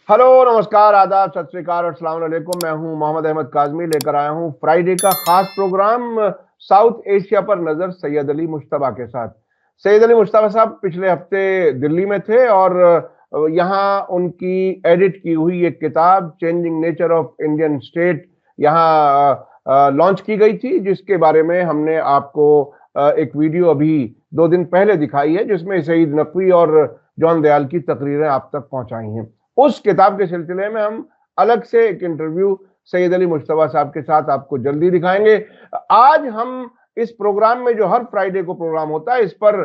Hello, नमस्कार, आदाब, सत श्री अकाल और अस्सलाम वालेकुम। मैं हूं मोहम्मद अहमद काज़मी, लेकर आया हूं फ्राइडे का खास प्रोग्राम साउथ एशिया पर नजर सैयद अली मुश्तबा के साथ। सैयद अली मुश्तबा साहब पिछले हफ्ते दिल्ली में थे और यहां उनकी एडिट की हुई एक किताब changing nature of Indian state यहां लॉन्च की गई थी, जिसके बारे में हमने आपको एक वीडियो अभी 2 दिन पहले दिखाई है, जिसमें सईद नकवी और जॉन दयाल की तकरीरें आप तक पहुंचाई हैं। उस किताब के सिलसिले में हम अलग से एक इंटरव्यू सैयद अली मुश्तबा साहब के साथ आपको जल्दी दिखाएंगे। आज हम इस प्रोग्राम में, जो हर फ्राइडे को प्रोग्राम होता है, इस पर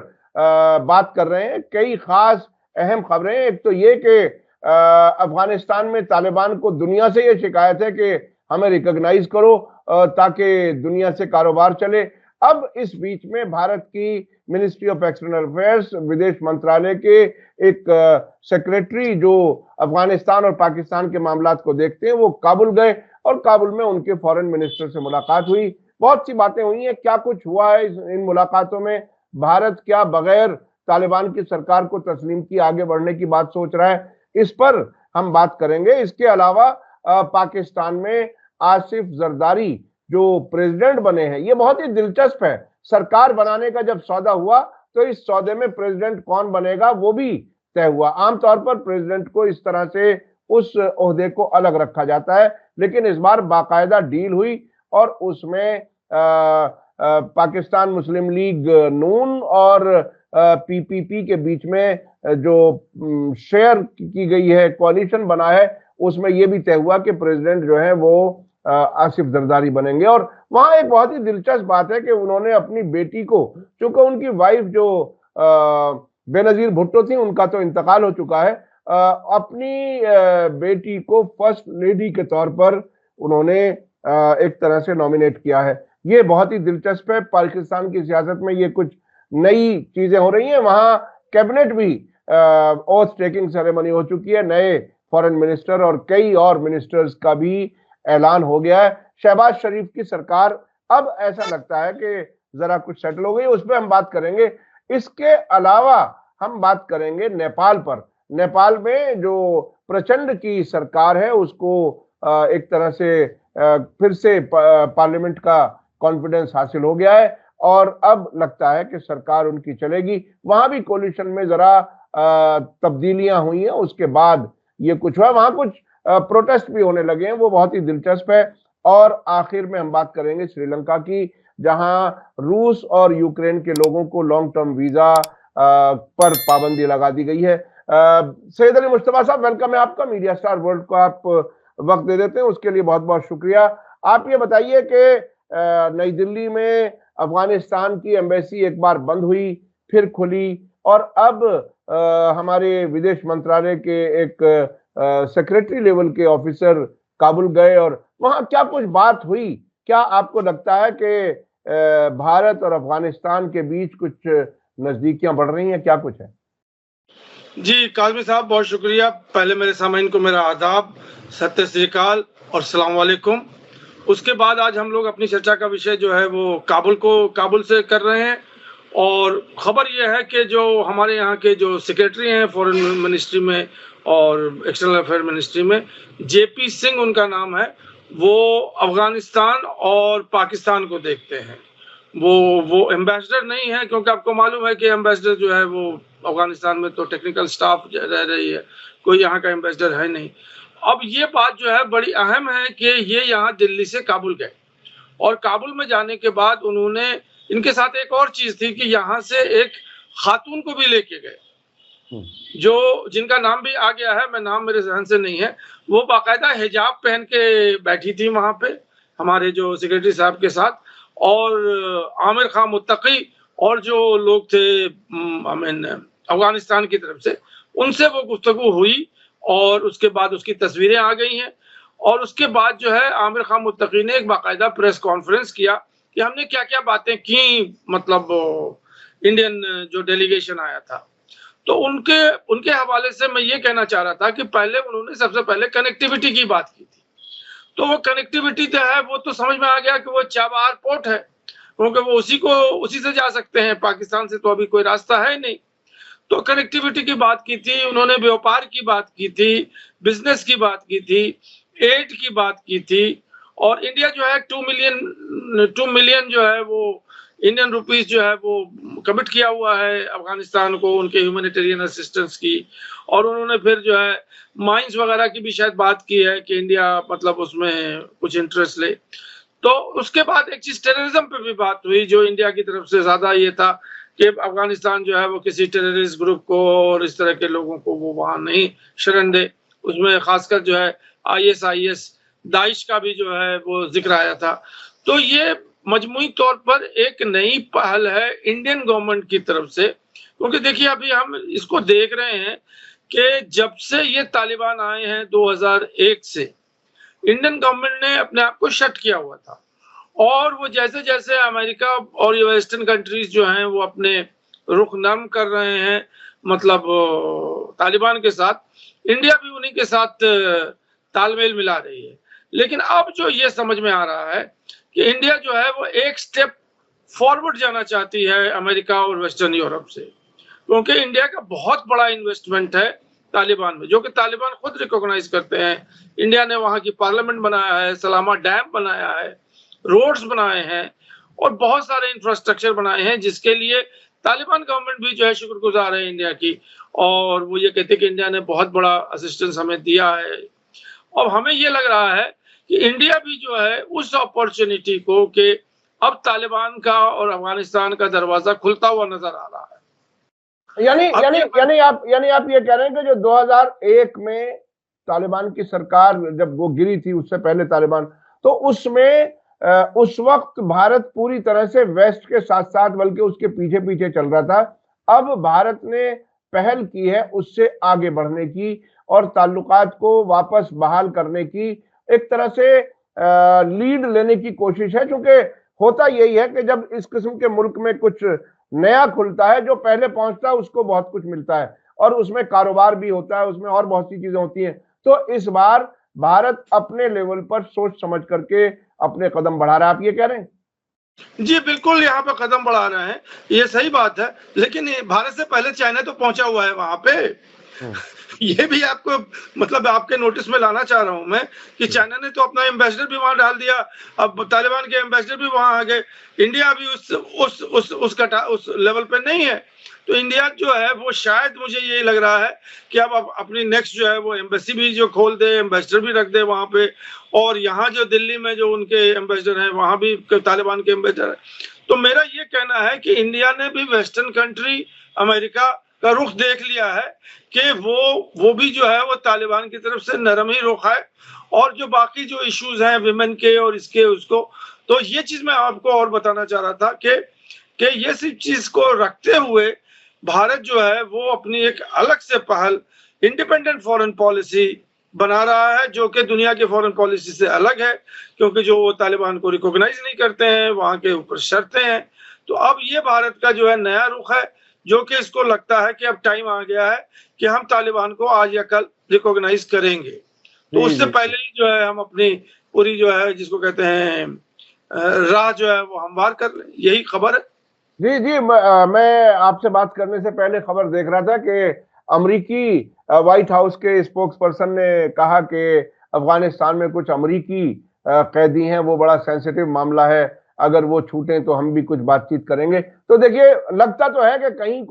बात कर रहे हैं। कई खास अहम खबरें। एक तो ये कि अफगानिस्तान में तालिबान को दुनिया से ये शिकायत है कि हमें रिकॉग्नाइज करो ताकि दुनिया से कारोबार चले। अब इस बीच में भारत की मिनिस्ट्री ऑफ एक्सटर्नल अफेयर्स, विदेश मंत्रालय के एक सेक्रेटरी जो अफगानिस्तान और पाकिस्तान के मामलात को देखते हैं, वो काबुल गए और काबुल में उनके फॉरेन मिनिस्टर से मुलाकात हुई। बहुत सी बातें हुई हैं। क्या कुछ हुआ है इन मुलाकातों में? भारत क्या बगैर तालिबान की सरकार को तस्लीम की आगे बढ़ने की बात सोच रहा है? इस पर हम बात करेंगे। इसके अलावा पाकिस्तान में आसिफ जरदारी जो प्रेसिडेंट बने हैं, ये बहुत ही दिलचस्प है। सरकार बनाने का जब सौदा हुआ तो इस सौदे में प्रेसिडेंट कौन बनेगा वो भी तय हुआ। आमतौर पर प्रेसिडेंट को इस तरह से उस ओहदे को अलग रखा जाता है, लेकिन इस बार बाकायदा डील हुई और उसमें पाकिस्तान मुस्लिम लीग नून और पीपीपी के बीच में जो शेयर की गई है, कोalition बना है, उसमें यह भी तय हुआ कि प्रेसिडेंट जो है वो आसिफ जरदारी बनेंगे। और वहां एक बहुत ही दिलचस्प बात है कि उन्होंने अपनी बेटी को, चूंकि उनकी वाइफ जो बेनजीर भुट्टो थी, उनका तो इंतकाल हो चुका है, अपनी बेटी को फर्स्ट लेडी के तौर पर उन्होंने एक तरह से नॉमिनेट किया है। ये बहुत ही दिलचस्प है। पाकिस्तान की सियासत में ये कुछ नई चीजें हो रही हैं। वहां कैबिनेट भी ओथ टेकिंग सेरेमनी हो चुकी है। नए फॉरेन मिनिस्टर और कई और मिनिस्टर्स का भी ऐलान हो गया है। शहबाज शरीफ की सरकार अब ऐसा लगता है कि जरा कुछ सेटल हो गई। उस पर हम बात करेंगे। इसके अलावा हम बात करेंगे नेपाल पर। नेपाल में जो प्रचंड की सरकार है, उसको एक तरह से फिर से पार्लियामेंट का कॉन्फिडेंस हासिल हो गया है और अब लगता है कि सरकार उनकी चलेगी। वहां भी कोलिशन में जरा तब्दीलियां हुई हैं, उसके बाद ये कुछ हुआ। वहां कुछ प्रोटेस्ट भी होने लगे हैं, वो बहुत ही दिलचस्प है। और आखिर में हम बात करेंगे श्रीलंका की, जहां रूस और यूक्रेन के लोगों को लॉन्ग टर्म वीजा पर पाबंदी लगा दी गई है। सैयद अली मुश्तबा साहब, वेलकम है आपका। मीडिया स्टार वर्ल्ड को आप वक्त दे देते हैं, उसके लिए बहुत बहुत शुक्रिया। आप ये बताइए कि नई दिल्ली में अफगानिस्तान की एम्बेसी एक बार बंद हुई, फिर खुली, और अब हमारे विदेश मंत्रालय के एक सेक्रेटरी लेवल के ऑफिसर काबुल गए और वहां क्या कुछ बात हुई? क्या आपको लगता है कि भारत और अफगानिस्तान के बीच कुछ नजदीकियां बढ़ रही हैं? क्या कुछ है? जी काज़मी साहब, बहुत शुक्रिया। पहले मेरे सामाइन को मेरा आदाब, सत श्री अकाल और सलाम वालेकुम। उसके बाद आज हम लोग अपनी चर्चा का विषय जो है वो काबुल से कर रहे हैं। और खबर यह है कि जो हमारे यहाँ के जो सेक्रेटरी हैं फॉरेन मिनिस्ट्री में और एक्सटर्नल अफेयर मिनिस्ट्री में, जेपी सिंह उनका नाम है, वो अफगानिस्तान और पाकिस्तान को देखते हैं। वो एम्बेसडर नहीं है, क्योंकि आपको मालूम है कि एम्बेसडर जो है वो अफगानिस्तान में तो टेक्निकल स्टाफ रह रही है, कोई यहाँ का एम्बेसडर है नहीं। अब ये बात जो है बड़ी अहम है कि ये यहाँ दिल्ली से काबुल गए और काबुल में जाने के बाद उन्होंने, इनके साथ एक और चीज थी कि यहाँ से एक खातून को भी लेके गए, जो जिनका नाम भी आ गया है, मैं नाम मेरे जहन से नहीं है। वो बाकायदा हिजाब पहन के बैठी थी वहां पे हमारे जो सेक्रेटरी साहब के साथ, और आमिर खान मुत्तकी और जो लोग थे अफगानिस्तान की तरफ से, उनसे वो गुफ्तगू हुई और उसके बाद उसकी तस्वीरें आ गई हैं। और उसके बाद जो है आमिर खान मुत्तकी ने एक बाकायदा प्रेस कॉन्फ्रेंस किया कि हमने क्या क्या बातें की, मतलब इंडियन जो डेलीगेशन आया था। तो उनके हवाले से मैं ये कहना चाह रहा था कि पहले उन्होंने सबसे पहले कनेक्टिविटी की बात की थी। तो वो कनेक्टिविटी जो है वो तो समझ में आ गया कि वो चाबहार पोर्ट है, क्योंकि वो उसी से जा सकते हैं, पाकिस्तान से तो अभी कोई रास्ता है नहीं। तो कनेक्टिविटी की बात की थी, उन्होंने व्यापार की बात की थी, बिजनेस की बात की थी, एड की बात की थी। और इंडिया जो है 2 मिलियन जो है वो इंडियन रुपीस जो है वो कमिट किया हुआ है अफगानिस्तान को उनके ह्यूमैनिटेरियन असिस्टेंस की। और उन्होंने फिर जो है माइंस वगैरह की भी शायद बात की है कि इंडिया मतलब उसमें कुछ इंटरेस्ट ले। तो उसके बाद एक चीज टेररिज्म पे भी बात हुई, जो इंडिया की तरफ से ज्यादा ये था कि अफगानिस्तान जो है वो किसी टेररिस्ट ग्रुप को और इस तरह के लोगों को वो वहां नहीं शरण दे। उसमें खासकर जो है ISIS दाइश का भी जो है वो जिक्र आया था। तो ये मजमूई तौर पर एक नई पहल है इंडियन गवर्नमेंट की तरफ से, क्योंकि देखिए अभी हम इसको देख रहे हैं कि जब से ये तालिबान आए हैं 2001 से इंडियन गवर्नमेंट ने अपने आप को शट किया हुआ था। और वो जैसे जैसे अमेरिका और ये वेस्टर्न कंट्रीज जो हैं वो अपने रुख नरम कर रहे हैं, मतलब तालिबान के साथ, इंडिया भी उन्हीं के साथ तालमेल मिला रही है। लेकिन अब जो ये समझ में आ रहा है कि इंडिया जो है वो एक स्टेप फॉरवर्ड जाना चाहती है अमेरिका और वेस्टर्न यूरोप से, क्योंकि इंडिया का बहुत बड़ा इन्वेस्टमेंट है तालिबान में, जो कि तालिबान खुद रिकॉग्नाइज करते हैं। इंडिया ने वहां की पार्लियामेंट बनाया है, सलामा डैम बनाया है, रोड्स बनाए हैं और बहुत सारे इंफ्रास्ट्रक्चर बनाए हैं, जिसके लिए तालिबान गवर्नमेंट भी जो है शुक्रगुजार है इंडिया की। और वो ये कहते हैं कि इंडिया ने बहुत बड़ा असिस्टेंस हमें दिया है। और हमें ये लग रहा है कि इंडिया भी जो है उस अपॉर्चुनिटी को कि अब तालिबान का और अफगानिस्तान का दरवाजा खुलता हुआ नजर आ रहा है। यानी आप ये कह रहे हैं कि जो 2001 में तालिबान की सरकार जब वो गिरी थी, उससे पहले तालिबान, तो उसमें उस वक्त भारत पूरी तरह से वेस्ट के साथ साथ बल्कि उसके पीछे पीछे चल रहा था। अब भारत ने पहल की है उससे आगे बढ़ने की और ताल्लुकात को वापस बहाल करने की, एक तरह से लीड लेने की कोशिश है। क्योंकि होता यही है कि जब इस किस्म के मुल्क में कुछ नया खुलता है, जो पहले पहुंचता है उसको बहुत कुछ मिलता है और उसमें कारोबार भी होता है, उसमें और बहुत सी चीजें होती हैं। तो इस बार भारत अपने लेवल पर सोच समझ करके अपने कदम बढ़ा रहा है, आप ये कह रहे हैं? जी बिल्कुल, यहाँ पे कदम बढ़ा रहे हैं, ये सही बात है। लेकिन भारत से पहले चाइना तो पहुंचा हुआ है वहां पे। ये भी आपको मतलब आपके नोटिस में लाना चाह रहा हूं मैं कि चाइना ने तो अपना एम्बेसडर भी वहां डाल दिया, अब तालिबान के एम्बेसडर भी वहां आ गए। इंडिया अभी उस लेवल पे नहीं है। तो इंडिया जो है वो शायद मुझे ये लग रहा है कि अब अपनी नेक्स्ट जो है वो एम्बेसी भी जो खोल दे, एम्बेसडर भी रख दे वहां पे। और यहाँ जो दिल्ली में जो उनके एम्बेसडर हैं वहां भी तालिबान के एम्बेसडर है। तो मेरा ये कहना है कि इंडिया ने भी वेस्टर्न कंट्री अमेरिका का रुख देख लिया है कि वो भी जो है वो तालिबान की तरफ से नरम ही रुख है। और जो बाकी जो इश्यूज हैं विमेन के और इसके उसको, तो ये चीज मैं आपको और बताना चाह रहा था कि ये सब चीज को रखते हुए भारत जो है वो अपनी एक अलग से पहल इंडिपेंडेंट फॉरेन पॉलिसी बना रहा है, जो कि दुनिया के फॉरेन पॉलिसी से अलग है, क्योंकि जो वो तालिबान को रिकॉग्नाइज नहीं करते हैं, वहां के ऊपर शर्तें हैं। तो अब ये भारत का जो है नया रुख है, जो कि इसको लगता है कि अब टाइम आ गया है कि हम तालिबान को आज या कल रिकॉग्नाइज करेंगे। तो उससे पहले ही जो है हम अपनी पूरी जो है जिसको कहते हैं राह जो है वो हमवार कर लें, यही खबर है। जी, मैं आपसे बात करने से पहले खबर देख रहा था कि अमेरिकी व्हाइट हाउस के स्पोक्स पर्सन ने कहा कि अफगानिस्तान में कुछ अमेरिकी कैदी हैं, वो बड़ा सेंसिटिव मामला है, अगर वो छूटें तो हम भी कुछ बातचीत करेंगे। तो देखिए, लगता तो है कि कहीं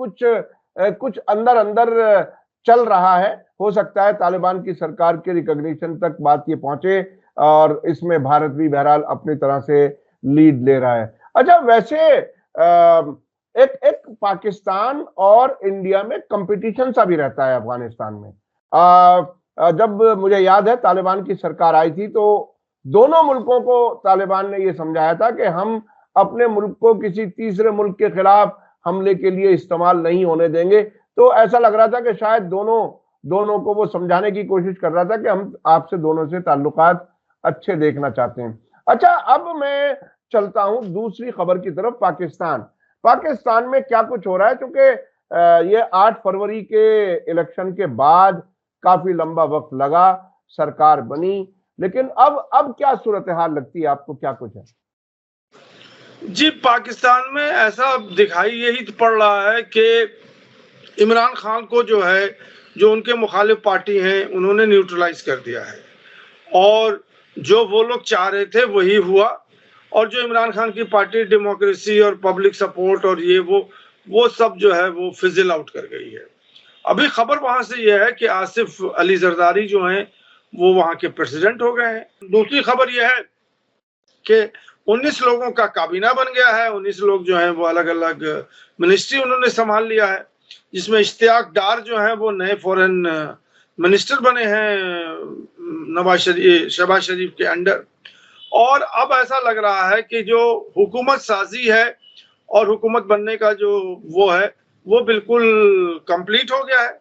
कुछ अंदर अंदर चल रहा है। हो सकता है तालिबान की सरकार के रिकॉग्निशन तक बात ये पहुंचे और इसमें भारत भी बहरहाल अपनी तरह से लीड ले रहा है। अच्छा, वैसे एक पाकिस्तान और इंडिया में कंपटीशन सा भी रहता है अफगानिस्तान में। जब मुझे याद है तालिबान की सरकार आई थी तो दोनों मुल्कों को तालिबान ने यह समझाया था कि हम अपने मुल्क को किसी तीसरे मुल्क के खिलाफ हमले के लिए इस्तेमाल नहीं होने देंगे। तो ऐसा लग रहा था कि शायद दोनों को वो समझाने की कोशिश कर रहा था कि हम आपसे दोनों से ताल्लुकात अच्छे देखना चाहते हैं। अच्छा, अब मैं चलता हूं दूसरी खबर की तरफ। पाकिस्तान में क्या कुछ हो रहा है, क्योंकि ये 8 फरवरी के इलेक्शन के बाद काफी लंबा वक्त लगा, सरकार बनी, लेकिन अब क्या सूरत हाल लगती है आपको, क्या कुछ है? जी, पाकिस्तान में ऐसा दिखाई यही पड़ रहा है कि इमरान खान को जो है, जो उनके मुखालिफ पार्टी हैं, उन्होंने न्यूट्रलाइज कर दिया है और जो वो लोग चाह रहे थे वही हुआ। और जो इमरान खान की पार्टी डेमोक्रेसी और पब्लिक सपोर्ट और ये वो सब जो है वो फिजिल आउट कर गई है। अभी खबर वहां से ये है कि आसिफ अली जरदारी जो हैं वो वहां के प्रेसिडेंट हो गए हैं। दूसरी खबर यह है कि 19 लोगों का काबीना बन गया है। 19 लोग जो हैं वो अलग अलग मिनिस्ट्री उन्होंने संभाल लिया है, जिसमें इश्तियाक डार जो हैं वो नए फॉरेन मिनिस्टर बने हैं शहबाज शरीफ के अंडर। और अब ऐसा लग रहा है कि जो हुकूमत साजी है और हुकूमत बनने का जो वो है वो बिल्कुल कंप्लीट हो गया है।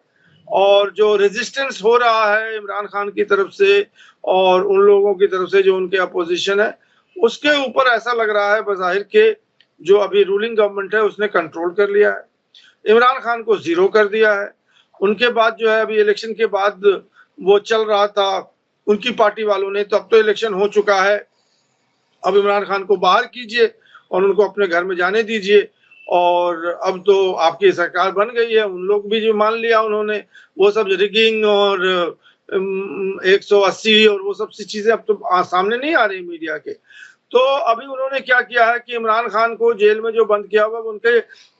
और जो रेजिस्टेंस हो रहा है इमरान खान की तरफ से और उन लोगों की तरफ से जो उनके अपोजिशन है, उसके ऊपर ऐसा लग रहा है बज़ाहिर के जो अभी रूलिंग गवर्नमेंट है उसने कंट्रोल कर लिया है, इमरान खान को जीरो कर दिया है। उनके बाद जो है अभी इलेक्शन के बाद वो चल रहा था उनकी पार्टी वालों ने, तो अब तो इलेक्शन हो चुका है, अब इमरान खान को बाहर कीजिए और उनको अपने घर में जाने दीजिए। और अब तो आपकी सरकार बन गई है, उन लोग भी जो मान लिया उन्होंने, वो सब रिगिंग और 180 और वो सब सी चीजें अब तो सामने नहीं आ रही मीडिया के। तो अभी उन्होंने क्या किया है कि इमरान खान को जेल में जो बंद किया हुआ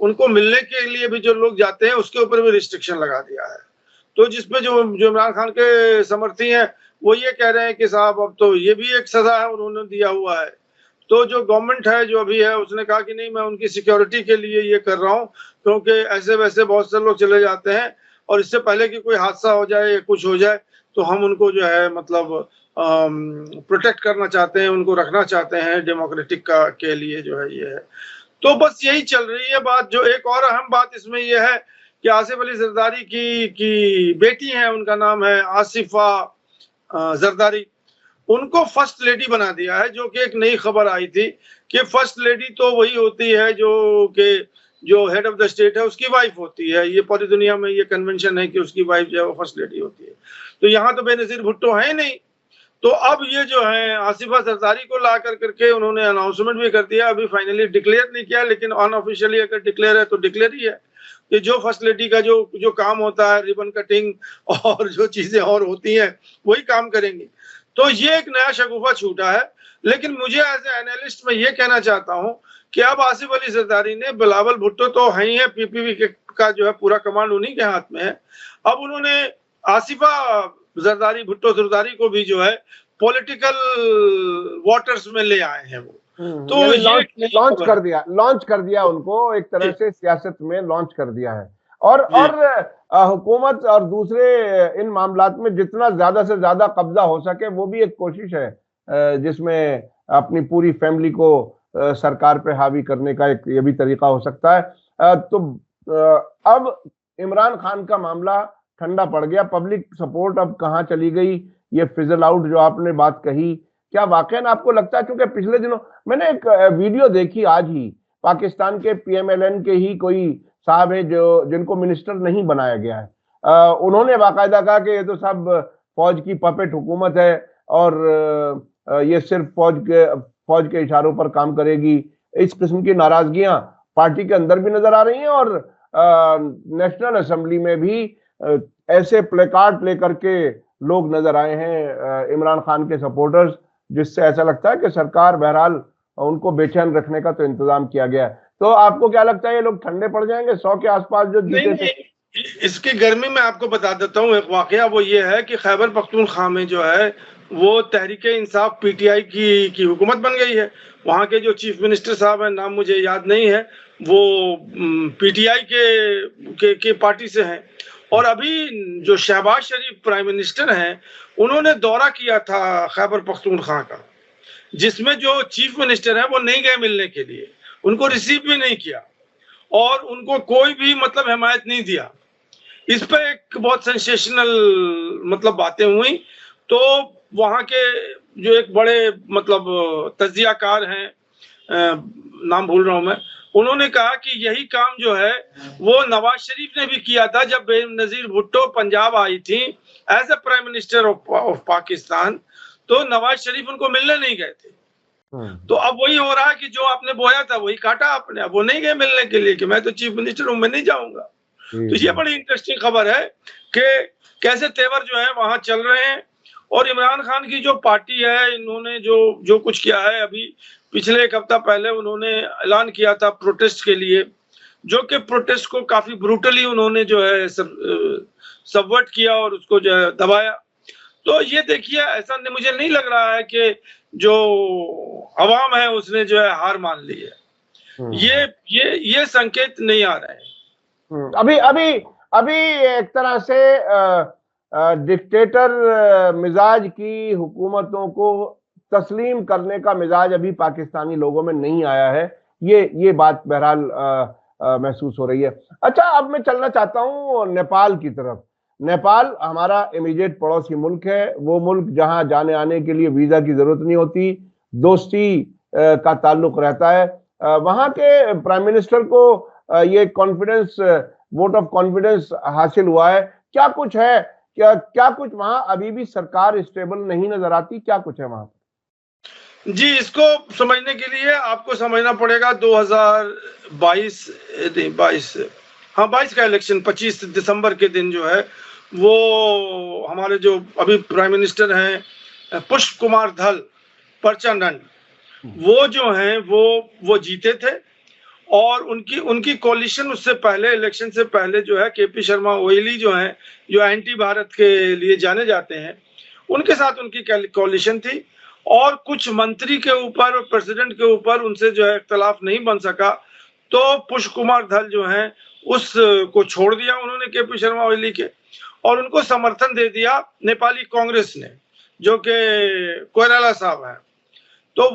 उनको मिलने के लिए भी जो लोग जाते हैं उसके ऊपर भी रिस्ट्रिक्शन लगा दिया है। तो जिसपे जो इमरान खान के समर्थी हैं वो ये कह रहे हैं कि साहब अब तो ये भी एक सजा है उन्होंने दिया हुआ है। तो जो गवर्नमेंट है जो अभी है उसने कहा कि नहीं, मैं उनकी सिक्योरिटी के लिए ये कर रहा हूँ, क्योंकि ऐसे वैसे बहुत से लोग चले जाते हैं और इससे पहले कि कोई हादसा हो जाए या कुछ हो जाए तो हम उनको जो है मतलब प्रोटेक्ट करना चाहते हैं, उनको रखना चाहते हैं डेमोक्रेटिक का के लिए जो है ये है। तो बस यही चल रही है बात। जो एक और अहम बात इसमें यह है कि आसिफ अली जरदारी की बेटी है, उनका नाम है आसिफा जरदारी, उनको फर्स्ट लेडी बना दिया है, जो कि एक नई खबर आई थी कि फर्स्ट लेडी तो वही होती है जो हेड ऑफ द स्टेट है उसकी वाइफ होती है। ये पूरी दुनिया में ये कन्वेंशन है कि उसकी वाइफ जो है वो फर्स्ट लेडी होती है। तो यहाँ तो बेनजीर भुट्टो है नहीं, तो अब ये जो है आसिफा जरदारी को ला करके उन्होंने अनाउंसमेंट भी कर दिया, अभी फाइनली डिक्लेयर नहीं किया, लेकिन अनऑफिशियली अगर डिक्लेयर है तो डिक्लेयर ही है कि जो फर्स्ट लेडी का जो काम होता है रिबन कटिंग और जो चीजें और होती हैं वही काम करेंगी। तो ये एक नया शगुफा छूटा है। लेकिन मुझे एज ए एनालिस्ट मैं ये कहना चाहता हूं कि अब आसिफ अली जरदारी ने, बिलावल भुट्टो तो है ही है, पीपीपी का जो है पूरा कमांड उन्हीं के हाथ में है, अब उन्होंने आसिफा जरदारी भुट्टो जरदारी को भी जो है पॉलिटिकल वाटर्स में ले आए हैं वो। तो लॉन्च कर दिया उनको, एक तरह से सियासत में लॉन्च कर दिया है। और हुकूमत और दूसरे इन मामलात में जितना ज्यादा से ज्यादा कब्जा हो सके वो भी एक कोशिश है, जिसमें अपनी पूरी फैमिली को सरकार पे हावी करने का एक ये भी तरीका हो सकता है। तो अब इमरान खान का मामला ठंडा पड़ गया, पब्लिक सपोर्ट अब कहाँ चली गई, ये फिजल आउट जो आपने बात कही, क्या वाकई आपको लगता है? क्योंकि पिछले दिनों मैंने एक वीडियो देखी आज ही, पाकिस्तान के PMLN के ही कोई साहब है जिनको मिनिस्टर नहीं बनाया गया है, उन्होंने बाकायदा कहा कि ये तो सब फौज की पपेट हुकूमत है और ये सिर्फ फौज के इशारों पर काम करेगी। इस किस्म की नाराजगियां पार्टी के अंदर भी नजर आ रही हैं और नेशनल असेंबली में भी ऐसे प्लेकार्ड लेकर के लोग नजर आए हैं इमरान खान के सपोर्टर्स, जिससे ऐसा लगता है कि सरकार बहरहाल उनको बेचैन रखने का तो इंतजाम किया गया है। तो आपको क्या लगता है ये लोग ठंडे पड़ जाएंगे 100 के आसपास जो जीते थे? इसकी गर्मी में आपको बता देता हूँ एक वाकया, वो ये है कि खैबर पख्तूनख्वा में जो है वो तहरीके इंसाफ PTI की हुकूमत बन गई है। वहाँ के जो चीफ मिनिस्टर साहब हैं, नाम मुझे याद नहीं है, वो PTI के पार्टी से हैं। और अभी जो शहबाज शरीफ प्राइम मिनिस्टर हैं, उन्होंने दौरा किया था खैबर पख्तूनख्वा का, जिसमें जो चीफ मिनिस्टर है वो नहीं गए मिलने के लिए, उनको रिसीव भी नहीं किया और उनको कोई भी मतलब हिमायत नहीं दिया। इस पर एक बहुत सेंसेशनल मतलब बातें हुई। तो वहाँ के जो एक बड़े मतलब तज्जियाकार हैं, नाम भूल रहा हूँ मैं, उन्होंने कहा कि यही काम जो है वो नवाज शरीफ ने भी किया था जब बेनजीर भुट्टो पंजाब आई थी as a prime minister of Pakistan, तो नवाज शरीफ उनको मिलने नहीं गए थे। तो अब वही हो रहा है कि जो आपने बोया था वही काटा आपने, अब वो नहीं गए मिलने के लिए कि मैं तो चीफ मिनिस्टर हूं, मैं नहीं जाऊंगा। तो ये बड़ी इंटरेस्टिंग खबर है कि कैसे तेवर जो है वहां चल रहे हैं। और इमरान खान की जो पार्टी है, इन्होंने जो जो कुछ किया है, अभी पिछले एक हफ्ता पहले उन्होंने ऐलान किया था प्रोटेस्ट के लिए, जो कि प्रोटेस्ट को काफी ब्रूटली उन्होंने जो है सबवर्ट किया और उसको जो है दबाया। तो ये देखिए, ऐसा मुझे नहीं लग रहा है कि जो अवाम है उसने जो है हार मान ली है। ये संकेत नहीं आ रहे हैं। अभी अभी अभी एक तरह से डिक्टेटर मिजाज की हुकूमतों को तस्लीम करने का मिजाज अभी पाकिस्तानी लोगों में नहीं आया है। ये बात बहरहाल महसूस हो रही है। अच्छा, अब मैं चलना चाहता हूँ नेपाल की तरफ। नेपाल हमारा इमीडिएट पड़ोसी मुल्क है, वो मुल्क जहां जाने आने के लिए वीजा की जरूरत नहीं होती, दोस्ती का ताल्लुक रहता है। वहां के प्राइम मिनिस्टर को ये कॉन्फिडेंस, वोट ऑफ कॉन्फिडेंस हासिल हुआ है। क्या कुछ है, क्या कुछ वहां अभी भी सरकार स्टेबल नहीं नजर आती? क्या कुछ है वहां? जी, इसको समझने के लिए आपको समझना पड़ेगा 2022 का इलेक्शन 25 दिसंबर के दिन जो है, वो हमारे जो अभी प्राइम मिनिस्टर हैं पुष्प कुमार धल प्रचंड, वो जो हैं वो जीते थे। और उनकी कोalition उससे पहले, इलेक्शन से पहले जो है केपी शर्मा ओली जो हैं, जो एंटी भारत के लिए जाने जाते हैं, उनके साथ उनकी कोalition थी। और कुछ मंत्री के ऊपर और प्रेसिडेंट के ऊपर उनसे जो है इख्तलाफ नहीं बन सका, तो पुष्प कुमार धल जो हैं उसको छोड़ दिया उन्होंने केपी शर्मा ओली के, और उनको समर्थन दे दिया नेपाली कांग्रेस ने, जो कि कोइराला साहब हैं। तो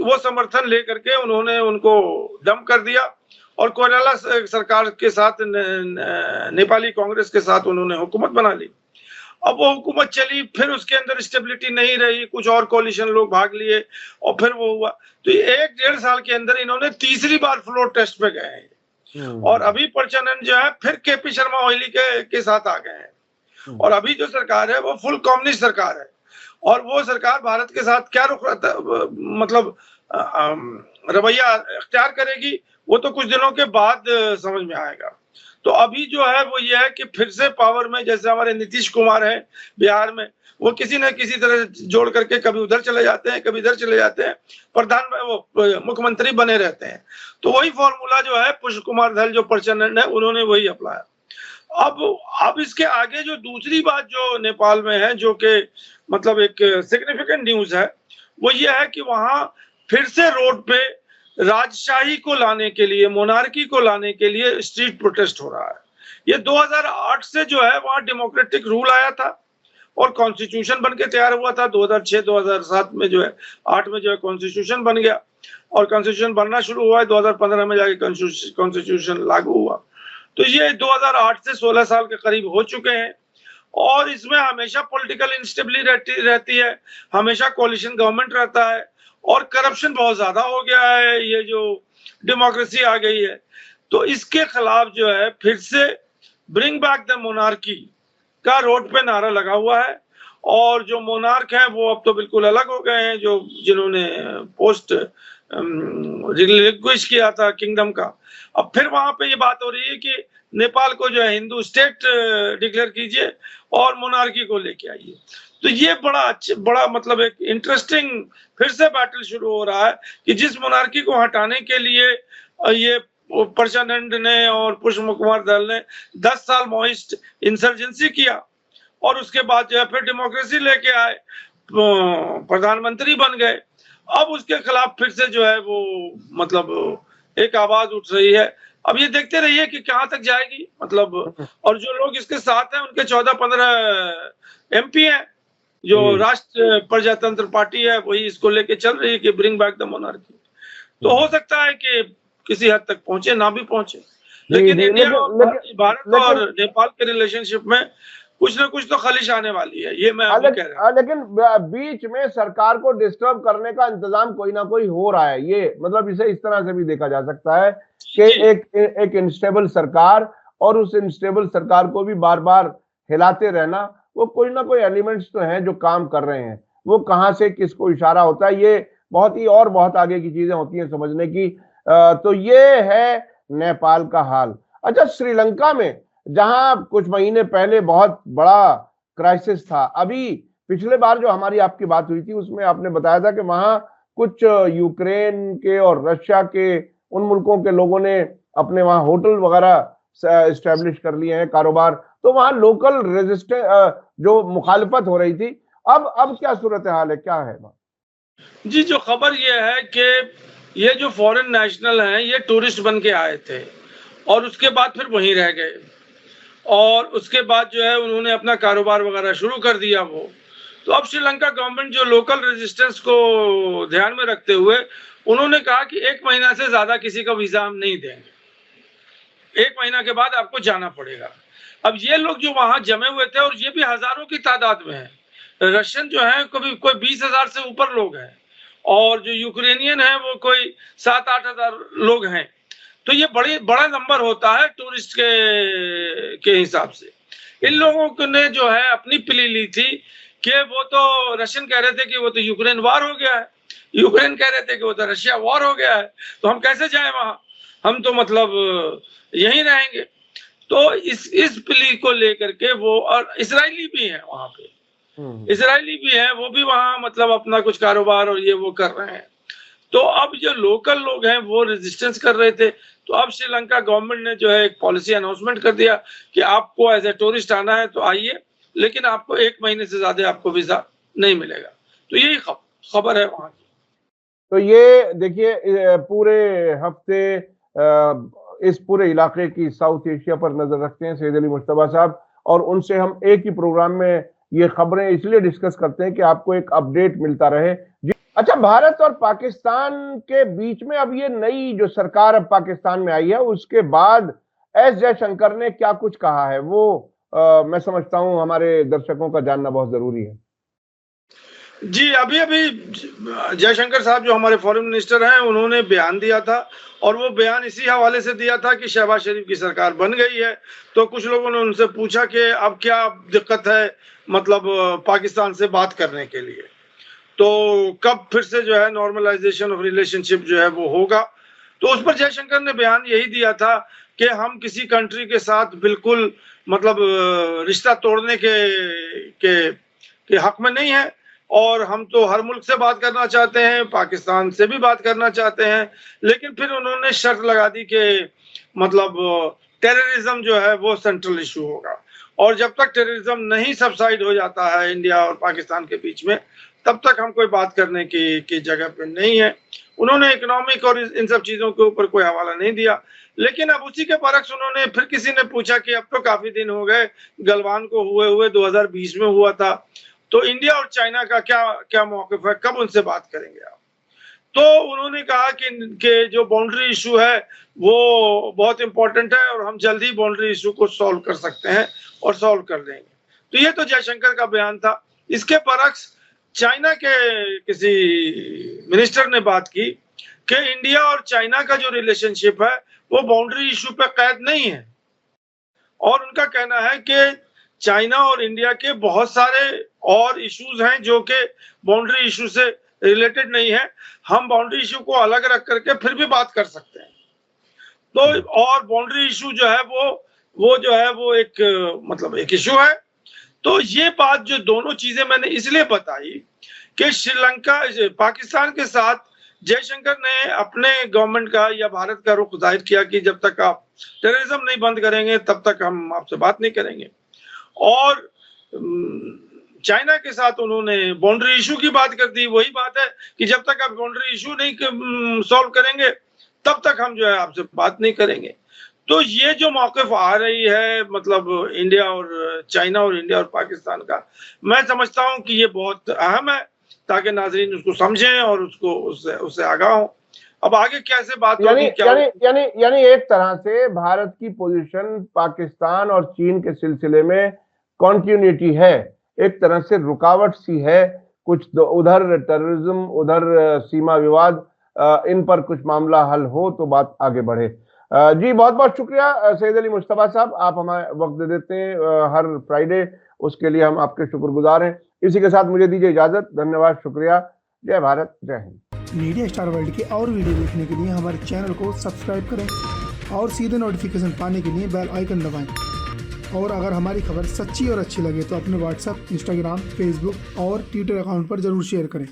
वो समर्थन लेकर के उन्होंने उनको डंप कर दिया और कोइराला सरकार के साथ, नेपाली कांग्रेस के साथ उन्होंने हुकूमत बना ली। अब वो हुकूमत चली, फिर उसके अंदर स्टेबिलिटी नहीं रही, कुछ और कोलिशन लोग भाग लिए और फिर वो हुआ। तो 1-1.5 साल के अंदर इन्होंने तीसरी बार फ्लोर टेस्ट पे गए हैं। और अभी प्रचंड जो है फिर केपी शर्मा ओली के साथ आ गए हैं। और अभी जो सरकार है वो फुल कम्युनिस्ट सरकार है। और वो सरकार भारत के साथ क्या रुख मतलब रवैया अख्तियार करेगी, वो तो कुछ दिनों के बाद समझ में आएगा। तो अभी जो है वो ये है कि फिर से पावर में, जैसे हमारे नीतीश कुमार हैं बिहार में, वो किसी न किसी तरह जोड़ करके कभी उधर चले जाते हैं, कभी इधर चले जाते हैं, वो मुख्यमंत्री बने रहते हैं। तो वही फॉर्मूला जो है पुष्प कुमार धल जो प्रचंड है, उन्होंने वही अपनाया। अब इसके आगे जो दूसरी बात जो नेपाल में है, जो कि मतलब एक सिग्निफिकेंट न्यूज है, वो ये है कि वहां फिर से रोड पे राजशाही को लाने के लिए, मोनार्की को लाने के लिए स्ट्रीट प्रोटेस्ट हो रहा है। ये 2008 से जो है वहां डेमोक्रेटिक रूल आया था और कॉन्स्टिट्यूशन बन के तैयार हुआ था 2006-2007 में, जो है 8 में जो है कॉन्स्टिट्यूशन बन गया। और कॉन्स्टिट्यूशन बनना शुरू हुआ है 2015 में जाके कॉन्स्टिट्यूशन लागू हुआ। तो ये 2008 से 16 साल के करीब हो चुके हैं। और इसमें हमेशा पॉलिटिकल इंस्टेबिलिटी रहती है, हमेशा कोलिशन गवर्नमेंट रहता है, और करप्शन बहुत ज्यादा हो गया है, ये जो डेमोक्रेसी आ गई है। तो इसके खिलाफ जो है फिर से ब्रिंग बैक द मोनार्की का रोड पे नारा लगा हुआ है। और जो मोनार्क हैं वो अब तो बिल्कुल अलग हो गए हैं, जो जिन्होंने पोस्ट रिलिक्विश किया था किंगडम का। अब फिर वहां पे ये बात हो रही है कि नेपाल को जो है हिंदू स्टेट डिक्लेयर कीजिए और मोनार्की को लेके आइए। तो ये बड़ा मतलब एक इंटरेस्टिंग फिर से बैटल शुरू हो रहा है कि जिस मोनार्की को हटाने के लिए ये प्रचंड ने और पुष्प कुमार धल ने 10 साल मोइस्ट इंसर्जेंसी किया, और उसके बाद जो है फिर डेमोक्रेसी लेके आए, प्रधानमंत्री बन गए। अब उसके खिलाफ फिर से जो है वो मतलब एक आवाज उठ रही है। अब ये देखते रहिए कि कहां तक जाएगी, मतलब। और जो लोग इसके साथ हैं उनके 14-15 MP हैं, जो राष्ट्र प्रजातंत्र पार्टी है वही इसको लेके चल रही है कि ब्रिंग बैक द मोनार्की। तो हो सकता है कि किसी हद तक पहुंचे, ना भी पहुंचे, लेकिन इंडिया और भारत और नेपाल के रिलेशनशिप में कुछ ना कुछ तो खलिश आने वाली है, ये मैं अभी कह रहा हूं। लेकिन बीच में सरकार को डिस्टर्ब करने का इंतजाम कोई ना कोई हो रहा है। ये मतलब इसे इस तरह से भी देखा जा सकता है कि एक इंस्टेबल सरकार, और उस इंस्टेबल सरकार को भी बार बार हिलाते रहना, वो कोई ना कोई एलिमेंट्स तो हैं जो काम कर रहे हैं। वो कहां से किसको इशारा होता है, ये बहुत आगे की चीजें होती हैं समझने की। तो ये है नेपाल का हाल। अच्छा, श्रीलंका में जहां कुछ महीने पहले बहुत बड़ा क्राइसिस था, अभी पिछले बार जो हमारी आपकी बात हुई थी उसमें आपने बताया था कि वहां कुछ यूक्रेन के और रशिया के उन मुल्कों के लोगों ने अपने वहां होटल वगैरह इस्टेब्लिश कर लिए हैं, कारोबार, तो वहां लोकल रेजिस्टेंस जो मुखालिफत हो रही थी, अब क्या सूरत हाल है, क्या है वहां? जी, जो खबर ये है कि ये जो फॉरेन नेशनल हैं, ये टूरिस्ट बन के आए थे और उसके बाद फिर वहीं रह गए और उसके बाद जो है उन्होंने अपना कारोबार वगैरह शुरू कर दिया वो। तो अब श्रीलंका गवर्नमेंट जो लोकल रेजिस्टेंस को ध्यान में रखते हुए उन्होंने कहा कि 1 महीना से ज़्यादा किसी का वीज़ा हम नहीं देंगे। 1 महीना के बाद आपको जाना पड़ेगा। अब ये लोग जो वहाँ जमे हुए थे और ये भी हज़ारों की तादाद में हैं। रशियन जो हैं कोई 20,000 से ऊपर लोग हैं और जो यूक्रेनियन हैं वो कोई 7-8 हज़ार लोग हैं। तो ये बड़ा नंबर होता है टूरिस्ट के हिसाब से। इन लोगों ने जो है अपनी प्ली ली थी कि वो तो रशियन कह रहे थे कि वो तो यूक्रेन वार हो गया है, यूक्रेन कह रहे थे कि वो तो रशिया वार हो गया है, तो हम कैसे जाएं वहां, हम तो मतलब यहीं रहेंगे। तो इस प्ली को लेकर के वो, और इसराइली भी हैं वहां पे, इसराइली भी हैं, वो भी वहां मतलब अपना कुछ कारोबार और ये वो कर रहे हैं। तो अब जो लोकल लोग हैं वो रेजिस्टेंस कर रहे थे, तो अब श्रीलंका गवर्नमेंट ने जो है एक पॉलिसी अनाउंसमेंट कर दिया कि आपको एज ए टूरिस्ट आना है तो आइए, लेकिन आपको 1 महीने से ज्यादा आपको वीजा नहीं मिलेगा। तो यही खबर है वहां की। तो ये देखिए, पूरे हफ्ते इस पूरे इलाके की, साउथ एशिया पर नजर रखते हैं सैयद अली मुश्तबा साहब, और उनसे हम एक ही प्रोग्राम में ये खबरें इसलिए डिस्कस करते हैं कि आपको एक अपडेट मिलता रहे। अच्छा, भारत और पाकिस्तान के बीच में अब ये नई जो सरकार अब पाकिस्तान में आई है, उसके बाद एस जयशंकर ने क्या कुछ कहा है, वो मैं समझता हूं हमारे दर्शकों का जानना बहुत जरूरी है। जी, अभी जयशंकर साहब जो हमारे फॉरेन मिनिस्टर हैं, उन्होंने बयान दिया था और वो बयान इसी हवाले से दिया था कि शहबाज शरीफ की सरकार बन गई है। तो कुछ लोगों ने उनसे पूछा कि अब क्या दिक्कत है मतलब पाकिस्तान से बात करने के लिए, तो कब फिर से जो है नॉर्मलाइजेशन ऑफ रिलेशनशिप जो है वो होगा। तो उस पर जयशंकर ने बयान यही दिया था कि हम किसी कंट्री के साथ बिल्कुल मतलब रिश्ता तोड़ने के हक में नहीं है और हम तो हर मुल्क से बात करना चाहते हैं, पाकिस्तान से भी बात करना चाहते हैं। लेकिन फिर उन्होंने शर्त लगा दी कि मतलब टेररिज्म जो है वो सेंट्रल इशू होगा और जब तक टेररिज्म नहीं सबसाइड हो जाता है इंडिया और पाकिस्तान के बीच में, तब तक हम कोई बात करने की जगह पे नहीं है। उन्होंने इकोनॉमिक और इन सब चीजों के ऊपर कोई हवाला नहीं दिया। लेकिन अब उसी के बरक्स उन्होंने फिर किसी ने पूछा कि अब तो काफी दिन हो गए गलवान को हुए 2020 में हुआ था, तो इंडिया और चाइना का क्या मौक़िफ़ है, कब उनसे बात करेंगे आप? तो उन्होंने कहा कि जो बाउंड्री इशू है वो बहुत इंपॉर्टेंट है और हम जल्दी बाउंड्री इशू को सॉल्व कर सकते हैं और सॉल्व कर देंगे। तो ये तो जयशंकर का बयान था। इसके बरक्स चाइना के किसी मिनिस्टर ने बात की कि इंडिया और चाइना का जो रिलेशनशिप है वो बाउंड्री इशू पे कैद नहीं है और उनका कहना है कि चाइना और इंडिया के बहुत सारे और इश्यूज हैं जो कि बाउंड्री इशू से रिलेटेड नहीं है, हम बाउंड्री इशू को अलग रख करके फिर भी बात कर सकते हैं। तो और बाउंड्री इशू जो है वो जो है वो एक मतलब एक इशू है। तो ये बात जो दोनों चीजें मैंने इसलिए बताई कि श्रीलंका पाकिस्तान के साथ जयशंकर ने अपने गवर्नमेंट का या भारत का रुख जाहिर किया कि जब तक आप टेररिज्म नहीं बंद करेंगे तब तक हम आपसे बात नहीं करेंगे। और चाइना के साथ उन्होंने बाउंड्री इशू की बात कर दी। वही बात है कि जब तक आप बाउंड्री इशू नहीं सॉल्व करेंगे तब तक हम जो है आपसे बात नहीं करेंगे। तो ये जो मौक़िफ़ आ रही है मतलब इंडिया और चाइना और इंडिया और पाकिस्तान का, मैं समझता हूं कि ये बहुत अहम है ताकि नाज़रीन उसको समझें और उसको उससे आगाह हों। अब आगे कैसे बात होगी, यानी एक तरह से भारत की पोजीशन पाकिस्तान और चीन के सिलसिले में कॉन्टिन्यूटी है, एक तरह से रुकावट सी है। कुछ उधर टेररिज्म, उधर सीमा विवाद, इन पर कुछ मामला हल हो तो बात आगे बढ़े। जी, बहुत बहुत शुक्रिया सैयद अली मुश्तबा साहब, आप हमें वक्त दे देते हैं हर फ्राइडे, उसके लिए हम आपके शुक्रगुजार हैं। इसी के साथ मुझे दीजिए इजाजत। धन्यवाद, शुक्रिया। जय भारत, जय हिंद। मीडिया स्टार वर्ल्ड के और वीडियो देखने के लिए हमारे चैनल को सब्सक्राइब करें और सीधे नोटिफिकेशन पाने के लिए बेल आइकन दबाएं। और अगर हमारी खबर सच्ची और अच्छी लगे तो अपने व्हाट्सएप, इंस्टाग्राम, फेसबुक और ट्विटर अकाउंट पर ज़रूर शेयर करें।